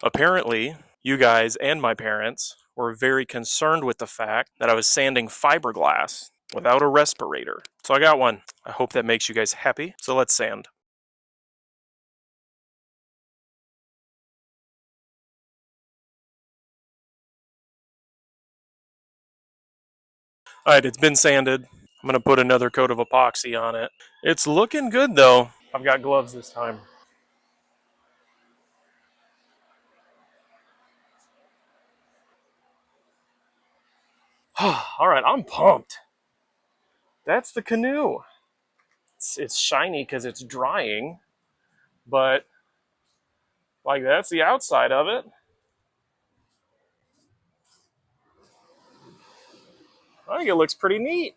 Apparently, you guys and my parents were very concerned with the fact that I was sanding fiberglass without a respirator. So I got one. I hope that makes you guys happy. So let's sand. Alright, it's been sanded. I'm going to put another coat of epoxy on it. It's looking good though. I've got gloves this time. Alright, I'm pumped. That's the Canoe. It's shiny because it's drying, but like that's the outside of it. I think it looks pretty neat.